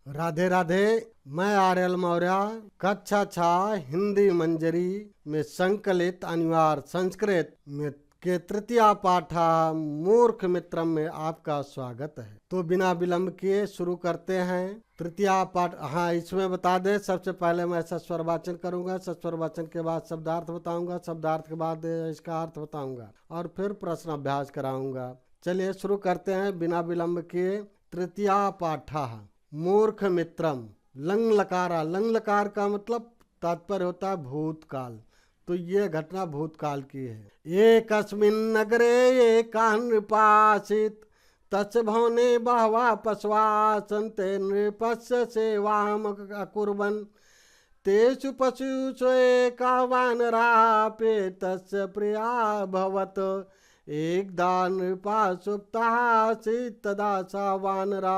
राधे राधे। मैं आर्यल मौर्य कक्षा छा हिंदी मंजरी में संकलित अनिवार्य संस्कृत में के तृतीय पाठा मूर्ख मित्रम में आपका स्वागत है। तो बिना विलंब किए शुरू करते हैं तृतीय पाठ। हाँ, इसमें बता दे, सबसे पहले मैं सस्वर वाचन करूंगा, सस्वर वाचन के बाद शब्दार्थ बताऊंगा, शब्दार्थ के बाद इसका अर्थ बताऊंगा और फिर प्रश्न अभ्यास कराऊंगा। चलिए शुरू करते हैं बिना विलंब किए। तृतीय पाठा मूर्ख मित्रम। लंग लकारा, लंग लकार का मतलब तात्पर्य होता है भूतकाल। तो ये घटना भूतकाल की है। एकस्मिन् नगरे एकान् नृपासीत् तस्य भवने बहवः पशवः ते नृपस्य सेवाम् अकुर्वन् तेषु पशुषु एकः वानरापि तस्य प्रिया अभवत्। एकदा नृपः सुप्तः आसीत् तदा सा वानरा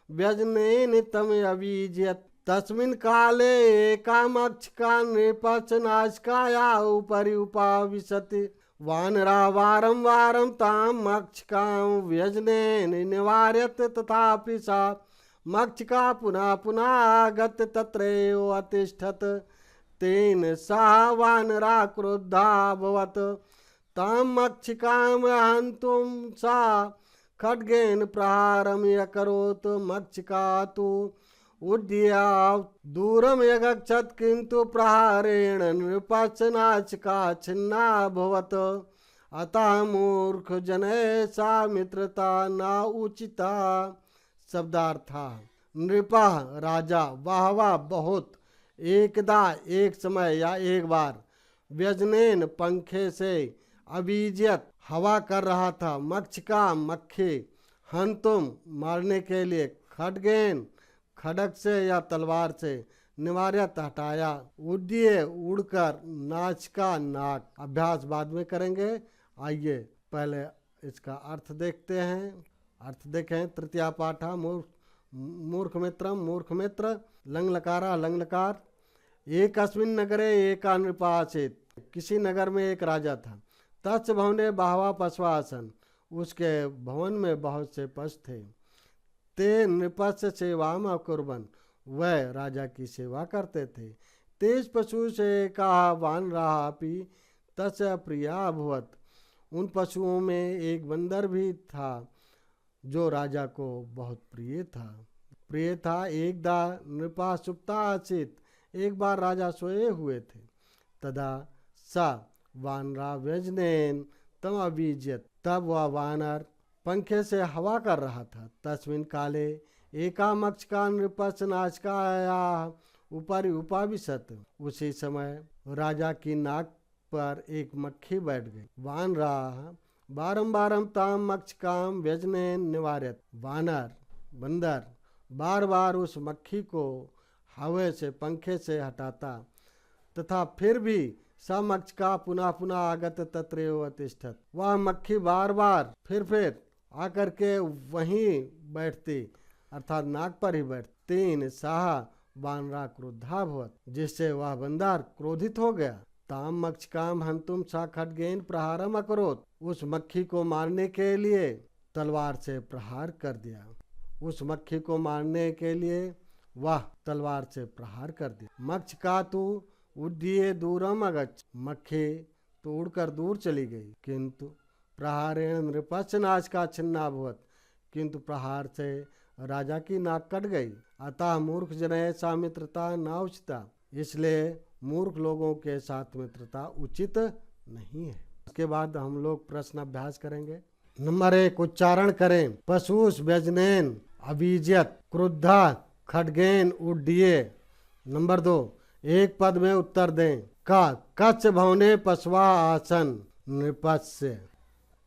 व्यजनेन तम् अवीजयत्। तस्मिन् काले एका मक्षिका नृपस्य नासिकाया उपरि उपाविशत्। वानरा वारं वारं तां मक्षिकां व्यजनेन निवारयत्, तथापि सा मक्षिका पुनः पुनः आगत्य तत्रैव अतिष्ठत्। तेन सह वानरा क्रुद्धा अभवत्। तां मक्षिकां हन्तुं सा खड्गेन प्रहारम् अकरोत्। मक्षिका तु उड्ड्य दूरम् अगच्छत्, किन्तु प्रहारेण नृपस्य नासिका छिन्ना अभवत्। अतः मूर्खजनैः सा मित्रता न उचिता। शब्दार्थः नृपः राजा, बहवः बहुत, एकदा एक समय या एक बार, व्यजनेन पंखे से, अभिजियत हवा कर रहा था, मक्षिका मक्खी, हंतुम मारने के लिए, खड्गेन खड़ग से या तलवार से, निवार्यत हटाया, उड्डीय उड़कर, नाचिका नाक। अभ्यास बाद में करेंगे। आइए पहले इसका अर्थ देखते हैं। अर्थ देखें। तृतीय पाठा मूर्ख मित्रम, मूर्ख मित्र। लंग लकारा, लंग लकार। एकस्मिन् नगरे एका नृपः आसीत्। किसी नगर में एक राजा था। तस्य भवने बहवः पशवः आसन्। उसके भवन में बहुत से पशु थे। ते नृपस्य सेवाम् अकुर्वन्। वह राजा की सेवा करते थे। तेज पशु से कहा वानरापि तस्य प्रिया अभवत्। उन पशुओं में एक बंदर भी था जो राजा को बहुत प्रिय था। एकदा नृपः सुप्ता आसीत्। एक बार राजा सोए हुए थे। तदा सा वानरा व्यजनेन तम अभिजियत। तब वह वानर पंखे से हवा कर रहा था। तस्मिन् काले एका मक्षिका नृपस्य नासिकायाः उपरि उपाविशत्। उसी समय राजा की नाक पर एक मक्खी बैठ गई। वानरा बारंबार तां मक्षिकां व्यजनेन निवारयत्। वानर बंदर बार बार उस मक्खी को हवा से, पंखे से हटाता, तथा फिर भी सा मक्षिका पुनः पुनः आगत तत्रैव अतिष्ठत्। वह मक्खी बार बार फिर आकर के वहीं बैठती, अर्थात नाक पर ही बैठती। तेन साह वानरा क्रुद्धा भवत्। जिससे वह बंदर क्रोधित हो गया। ताम मक्षिकाम हंतुम सा खड्गेन प्रहारम अकरोत्। उस मक्खी को मारने के लिए तलवार से प्रहार कर दिया। उस मक्खी को मारने के लिए वह तलवार से प्रहार कर दिया। मक्षिका तु उड्डीय दूरम अगच्छ। मक्खी तो उड़कर दूर चली गई। किंतु प्रहारेण नृपस्य नासिका छिन्ना अभवत्। किंतु प्रहार से राजा की नाक कट गई। अतः मूर्ख जनैः सा मित्रता न उचिता। इसलिए मूर्ख लोगों के साथ मित्रता उचित नहीं है। इसके बाद हम लोग प्रश्न अभ्यास करेंगे। नंबर 1 उच्चारण करें। पशुष व्यजनेन अभिजियत, क्रुद्धा खड्गेन उड्डीय। नंबर 2 एक पद में उत्तर दें। का कच्छ भवने पशवा आसन नृपस्य।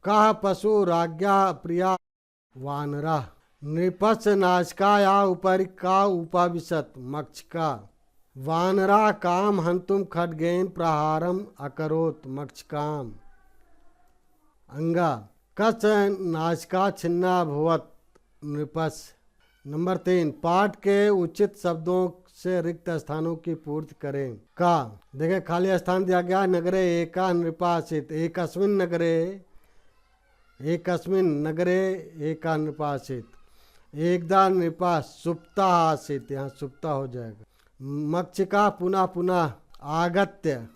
कह पशु राज्ञा प्रिया वानरा। नृपस्य नासिकाया उपरि का उपाविशत् मक्षिका। वानरा काम हंतुम खड्गेन प्रहारम अकरोत् मक्षिकाम। अंगा कच्छ नासिका छिन्ना भवत् नृपस्य। नंबर 3 पाठ के उचित शब्दों से रिक्त स्थानों की पूर्ति करें। का देखिए खाली स्थान दिया गया। नगरे एका नृपः आसीत्। एकस्मिन् नगरे एका नृपः आसीत्। एकदा नृपा सुप्ता आसीत्, यहाँ सुप्ता हो जाएगा। मक्षिका पुनः पुनः आगत्य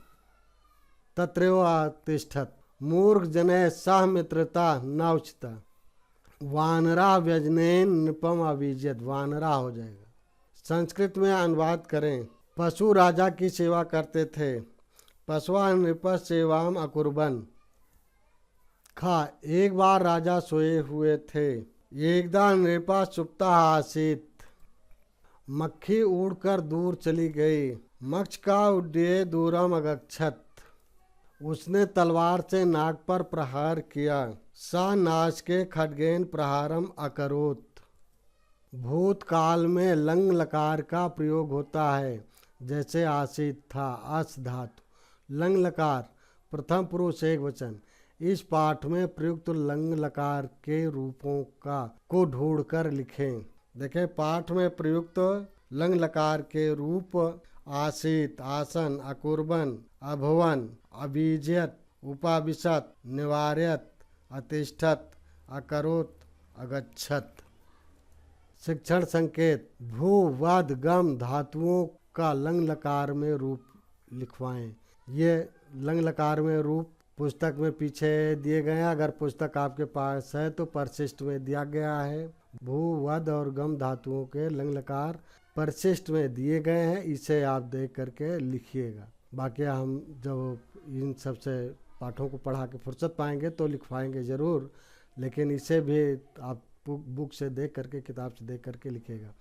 तत्रैव तिष्ठत्, मूर्ख जने सह मित्रता न उचिता। वानरा व्यजनेन नृपम अभिजयत, वानरा हो जाएगा। संस्कृत में अनुवाद करें। पशु राजा की सेवा करते थे, पशुआ नृप सेवाम अकुर्बन। खा, एक बार राजा सोए हुए थे। एकदा नृपा सुप्ता आसीत्, मक्खी उड़कर दूर चली गई। मक्ष का उड्डये दूरम अगच्छत, उसने तलवार से नाग पर प्रहार किया। सा नाश के खड्गेन प्रहारम अकरोत। भूतकाल में लंग लकार का प्रयोग होता है, जैसे आसीत था, अस धातु लंग लकार प्रथम पुरुष एक वचन। इस पाठ में प्रयुक्त लंग लकार के रूपों को ढूंढकर लिखें। देखें, पाठ में प्रयुक्त लंग लकार के रूप आसीत, आसन, अकुर्बन, अभवन, अभिजयत, उपाविशत, निवार्यत, अतिष्ठत, अकरोत, अगच्छत। शिक्षण संकेत। भू, वद, गम धातुओं का लंग लकार में रूप लिखवाएं। ये लंग लकार में रूप पुस्तक में पीछे दिए गए हैं। अगर पुस्तक आपके पास है तो परिशिष्ट में दिया गया है। भू, वद और गम धातुओं के लंग लकार परिशिष्ट में दिए गए हैं, इसे आप देख करके लिखिएगा। बाकी हम जब इन सब से पाठों को पढ़ा के फुर्सत पाएंगे तो लिखवाएंगे ज़रूर, लेकिन इसे भी आप बुक से देख करके, किताब से देख करके लिखेगा।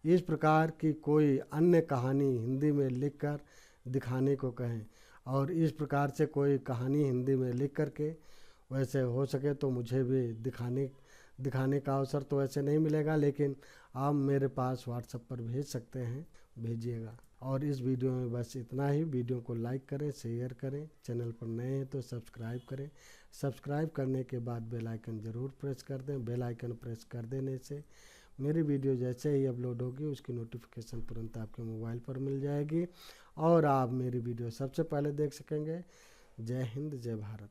इस प्रकार की कोई अन्य कहानी हिंदी में लिखकर दिखाने को कहें, और इस प्रकार से कोई कहानी हिंदी में लिख करके, वैसे हो सके तो मुझे भी दिखाने का अवसर तो वैसे नहीं मिलेगा, लेकिन आप मेरे पास व्हाट्सएप पर भेज सकते हैं, भेजिएगा। और इस वीडियो में बस इतना ही। वीडियो को लाइक करें, शेयर करें, चैनल पर नए हैं तो सब्सक्राइब करें। सब्सक्राइब करने के बाद बेल आइकन ज़रूर प्रेस कर दें। बेल आइकन प्रेस कर देने से मेरी वीडियो जैसे ही अपलोड होगी उसकी नोटिफिकेशन तुरंत आपके मोबाइल पर मिल जाएगी और आप मेरी वीडियो सबसे पहले देख सकेंगे। जय हिंद, जय भारत।